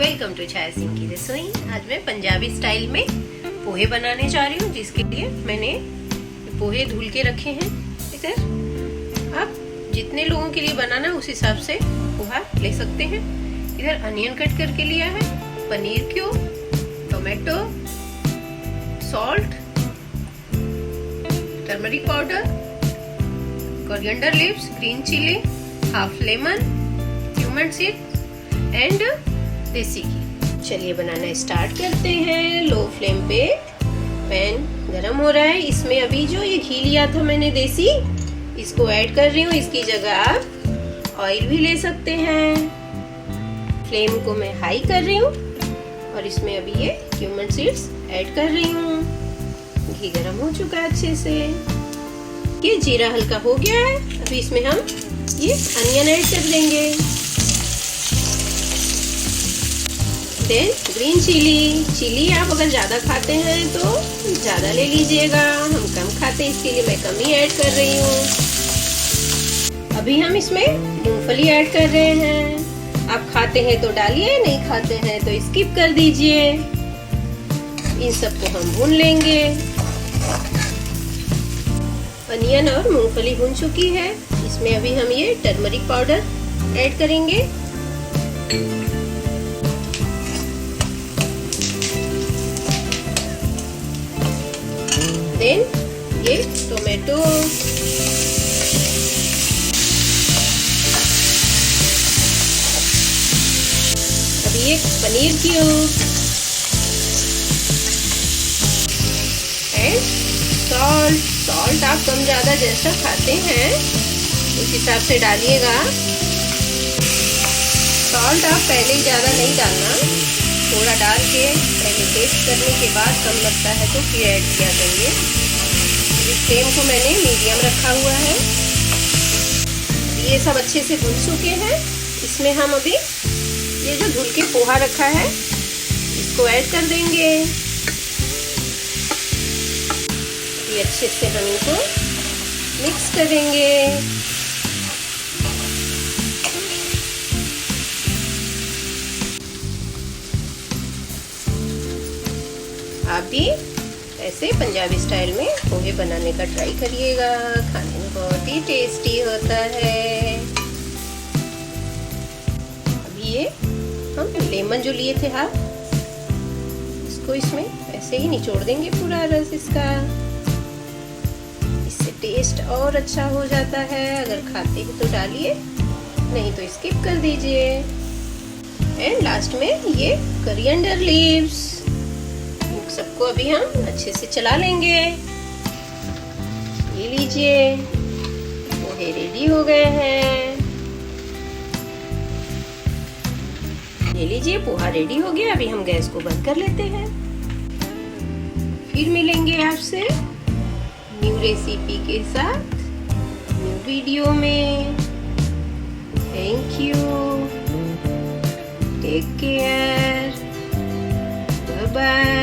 Welcome to छाया सिंह की रसोई। आज मैं पंजाबी स्टाइल में पोहे बनाने जा रही हूँ, जिसके लिए मैंने पोहे धुल के रखे हैं। इधर आप जितने लोगों के लिए बनाना है उस हिसाब से पोहा ले सकते हैं। इधर अनियन कट करके लिया है, paneer cube, tomato, salt, turmeric powder, coriander leaves, green chilli, half lemon, cumin seed and desi ghee. चलिए बनाना स्टार्ट करते हैं। लो फ्लेम पे पैन गरम हो रहा है। इसमें अभी जो ये घी लिया था मैंने देसी, इसको ऐड कर रही हूँ। इसकी जगह आप ऑयल भी ले सकते हैं। फ्लेम को मैं हाई कर रही हूँ और इसमें अभी ये क्यूमन सीड्स ऐड कर रही हूँ। घी गरम हो चुका है अच्छे से। ये जीरा हल्का हो गया है। अभी इसमें हम ये अनियन ऐड कर देंगे। देन ग्रीन चिली आप अगर ज़्यादा खाते हैं तो ज़्यादा ले लीजिएगा। हम कम खाते हैं, इसके लिए मैं कम ही ऐड कर रही हूँ। अभी हम इसमें मूंगफली ऐड कर रहे हैं। आप खाते हैं तो डालिए, नहीं खाते हैं तो स्किप कर दीजिए। इन सबको हम भून लेंगे। अनियन और मूंगफली भून चुकी है। इसमें अभी हम ये टर्मरिक पाउडर ऐड करेंगे। देन ये टोमेटो, अभी ये पनीर क्यूब एंड सॉल्ट आप कम ज़्यादा जैसा खाते हैं उस हिसाब से डालिएगा। सॉल्ट आप पहले ही ज़्यादा नहीं डालना, थोड़ा डाल के पहले टेस्ट करने के बाद कम लगता है तो फिर ऐड किया करिए। इस फ्लेम को मैंने मीडियम रखा हुआ है। ये सब अच्छे से भून चुके हैं। इसमें हम अभी ये जो धुल के पोहा रखा है इसको ऐड कर देंगे। ये अच्छे से हम इनको मिक्स करेंगे। आप भी ऐसे पंजाबी स्टाइल में पोहे बनाने का ट्राई करिएगा। खाने में बहुत ही टेस्टी होता है। अभी ये हम लेमन जो लिए थे हाफ, इसको इसमें ऐसे ही निचोड़ देंगे पूरा रस इसका। इससे टेस्ट और अच्छा हो जाता है। अगर खाते हैं तो डालिए, नहीं तो स्किप कर दीजिए। एंड लास्ट में ये कोरिएंडर लीव्स, सबको अभी हम अच्छे से चला लेंगे। ये लीजिए, पोहे रेडी हो गए हैं। ये लीजिए, पोहा रेडी हो गया। अभी हम गैस को बंद कर लेते हैं। फिर मिलेंगे आपसे न्यू रेसिपी के साथ न्यू वीडियो में। Thank you, take care, bye bye.